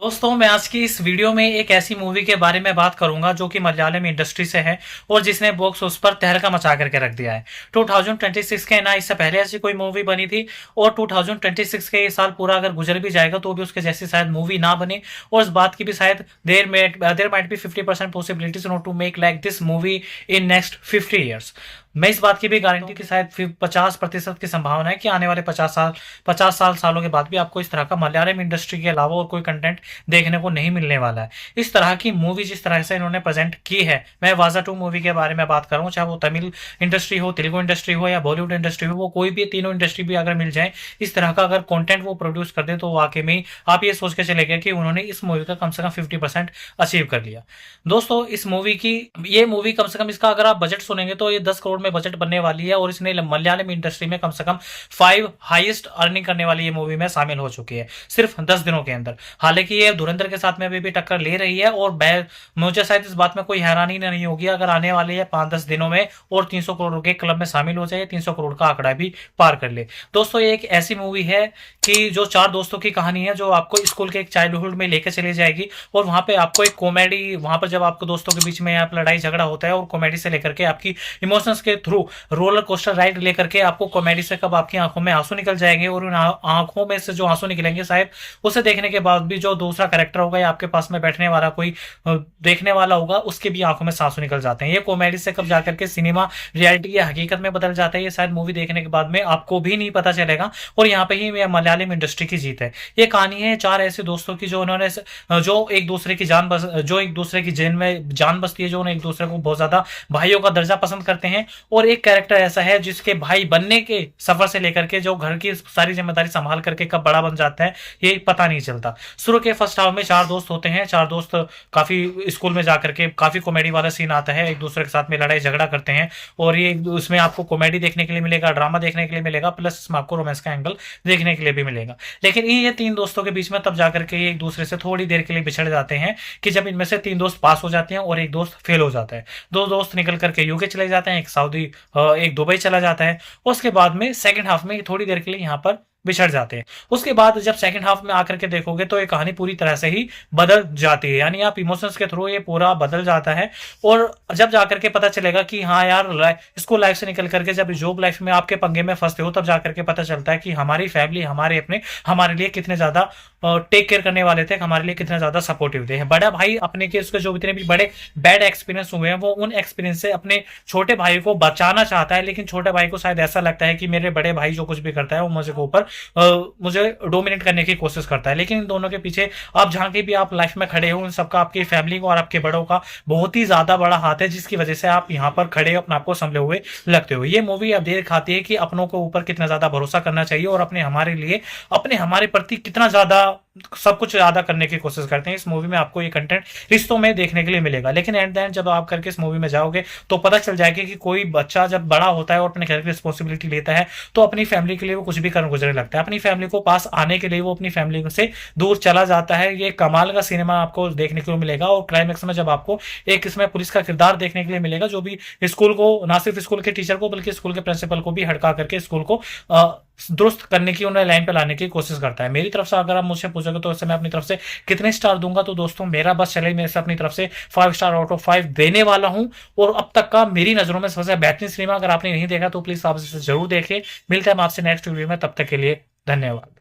दोस्तों मैं आज की इस वीडियो में एक ऐसी मूवी के बारे में बात करूंगा जो कि मलयालम इंडस्ट्री से है और जिसने बॉक्स ऑफिस पर तहलका मचा करके रख दिया है। 2026 के ना इससे पहले ऐसी कोई मूवी बनी थी और 2026 के ये साल पूरा अगर गुजर भी जाएगा तो भी उसके जैसी शायद मूवी ना बने। और इस बात की भी शायद there might be 50% possibilities not to make like this movie in next 50 years. मैं इस बात की भी गारंटी की शायद 50% की संभावना है कि आने वाले 50 सालों के बाद भी आपको इस तरह का मलयालम इंडस्ट्री के अलावा और कोई कंटेंट देखने को नहीं मिलने वाला है। इस तरह की मूवी जिस तरह से इन्होंने प्रेजेंट की है, मैं वाजा 2 मूवी के बारे में बात कर रहा हूँ, चाहे वो तमिल इंडस्ट्री हो, तेलुगु इंडस्ट्री हो या बॉलीवुड इंडस्ट्री हो, वो कोई भी तीनों इंडस्ट्री भी अगर मिल जाए इस तरह का अगर कंटेंट वो प्रोड्यूस कर दे तो वाकई में आप ये सोच के चले गए कि उन्होंने इस मूवी का कम से कम 50% अचीव कर लिया। दोस्तों इस मूवी की ये मूवी कम से कम इसका अगर आप बजट सुनेंगे तो ये 10 करोड़ में बजट बनने वाली है और इसने मलयालम इंडस्ट्री में कम से कम 5 हाईएस्ट अर्निंग करने वाली ये मूवी में शामिल हो चुकी है सिर्फ 10 दिनों के अंदर। हालांकि ये धुरंधर के साथ में अभी भी टक्कर ले रही है और मुझे शायद इस बात में कोई हैरानी नहीं होगी अगर आने वाले या 5-10 दिनों में और 300 करोड़ के क्लब में शामिल हो जाए, 300 करोड़ का आंकड़ा भी पार कर ले। दोस्तों ये एक ऐसी मूवी है कि जो 4 दोस्तों की कहानी है जो आपको स्कूल के एक चाइल्डहुड में लेकर चली जाएगी और वहां पे आपको एक कॉमेडी, वहां पर जब आपको दोस्तों के बीच में आप लड़ाई झगड़ा होता है और कॉमेडी से लेकर के आपकी इमोशंस के थ्रू रोलर कोस्टर राइड लेकर के आपको कॉमेडी से कब आपकी आंखों में आंसू निकल जाएंगे और उन आंखों में से जो आंसू निकलेंगे शायद उसे देखने के बाद भी जो दूसरा कैरेक्टर होगा या आपके पास में बैठने वाला कोई देखने वाला होगा उसके भी आंखों में आंसू निकल जाते हैं। ये कॉमेडी से कब जाकर के सिनेमा रियलिटी या हकीकत में बदल जाता है ये शायद मूवी देखने के बाद में आपको भी नहीं पता चलेगा और यहाँ पे ही मलयालम इंडस्ट्री की जीत है। ये कहानी है 4 ऐसे दोस्तों की जो उन्होंने जो एक दूसरे की जो एक दूसरे की जेल में जान बसती है, जो उन्हें एक दूसरे को बहुत ज्यादा भाइयों का दर्जा पसंद करते हैं और एक कैरेक्टर ऐसा है जिसके भाई बनने के सफर से लेकर के जो घर की सारी जिम्मेदारी संभाल करके कब बड़ा बन जाता है ये पता नहीं चलता। शुरू के फर्स्ट हाफ में 4 दोस्त होते हैं, 4 दोस्त काफी स्कूल में जाकर के काफी कॉमेडी वाला सीन आता है, एक दूसरे के साथ में लड़ाई झगड़ा करते हैं और ये उसमें आपको कॉमेडी देखने के लिए मिलेगा, ड्रामा देखने के लिए मिलेगा, प्लस इसमें आपको रोमांस का एंगल देखने के लिए भी मिलेगा। लेकिन ये 3 दोस्तों के बीच में तब जाकर के एक दूसरे से थोड़ी देर के लिए बिछड़ जाते हैं कि जब इनमें से 3 दोस्त पास हो जाते हैं और एक दोस्त फेल हो जाता है। 2 दोस्त निकल करके यूके चले जाते हैं, एक दुबई चला जाता है। उसके बाद में सेकंड हाफ में थोड़ी देर के लिए यहाँ पर बिछड़ जाते हैं। उसके बाद जब सेकंड हाफ में आकर के देखोगे तो ये कहानी पूरी तरह से ही बदल जाती है, यानी आप इमोशंस के थ्रू ये पूरा बदल जाता है और जब जाकर के पता चलेगा कि हाँ यार स्कूल लाइफ से निकल करके जब जॉब लाइफ में आपके पंगे में फंसते हो तब जाकर के पता चलता है कि हमारी फैमिली हमारे लिए कितने ज्यादा टेक केयर करने वाले थे, हमारे लिए कितने ज्यादा सपोर्टिव थे। बड़ा भाई अपने केस के जो इतने भी बड़े बैड एक्सपीरियंस हुए हैं वो उन एक्सपीरियंस से अपने छोटे भाई को बचाना चाहता है, लेकिन छोटे भाई को शायद ऐसा लगता है कि मेरे बड़े भाई जो कुछ भी करता है वो मुझे के ऊपर मुझे डोमिनेट करने की कोशिश करता है। लेकिन इन दोनों के पीछे आप जहां के भी आप लाइफ में खड़े हो उन सबका आपकी फैमिली को और आपके बड़ों का बहुत ही ज्यादा बड़ा हाथ है, जिसकी वजह से आप यहाँ पर खड़े अपने आप को संभले हुए लगते हो। ये मूवी अब दिखाती है कि अपनों के ऊपर कितना ज्यादा भरोसा करना चाहिए और हमारे प्रति कितना ज्यादा सब कुछ ज्यादा करने की कोशिश करते हैं। इस मूवी में आपको ये कंटेंट रिश्तों में देखने के लिए मिलेगा, लेकिन एट द एंड जब आप करके इस मूवी में जाओगे तो पता चल जाएगा कि कोई बच्चा जब बड़ा होता है और अपने घर की रिस्पॉन्सिबिलिटी लेता है तो अपनी फैमिली के लिए वो कुछ भी कर गुजरने लगता है। अपनी फैमिली को पास आने के लिए वो अपनी फैमिली से दूर चला जाता है। ये कमाल का सिनेमा आपको देखने के लिए मिलेगा और क्लाइमैक्स में जब आपको एक इसमें पुलिस का किरदार देखने के लिए मिलेगा जो भी स्कूल को, ना सिर्फ स्कूल के टीचर को बल्कि स्कूल के प्रिंसिपल को भी हड़का करके स्कूल को दुरुस्त करने की, उन्हें लाइन पे लाने की कोशिश करता है। मेरी तरफ से अगर आप मुझसे पूछोगे तो इससे मैं अपनी तरफ से कितने स्टार दूंगा, तो दोस्तों मेरा बस चले मेरे से अपनी तरफ से 5 स्टार आउट ऑफ 5 देने वाला हूं और अब तक का मेरी नजरों में सबसे बेहतरीन सिनेमा अगर आपने नहीं देखा तो प्लीज आप इसे जरूर देखें। मिलते हैं आपसे नेक्स्ट वीडियो में, तब तक के लिए धन्यवाद।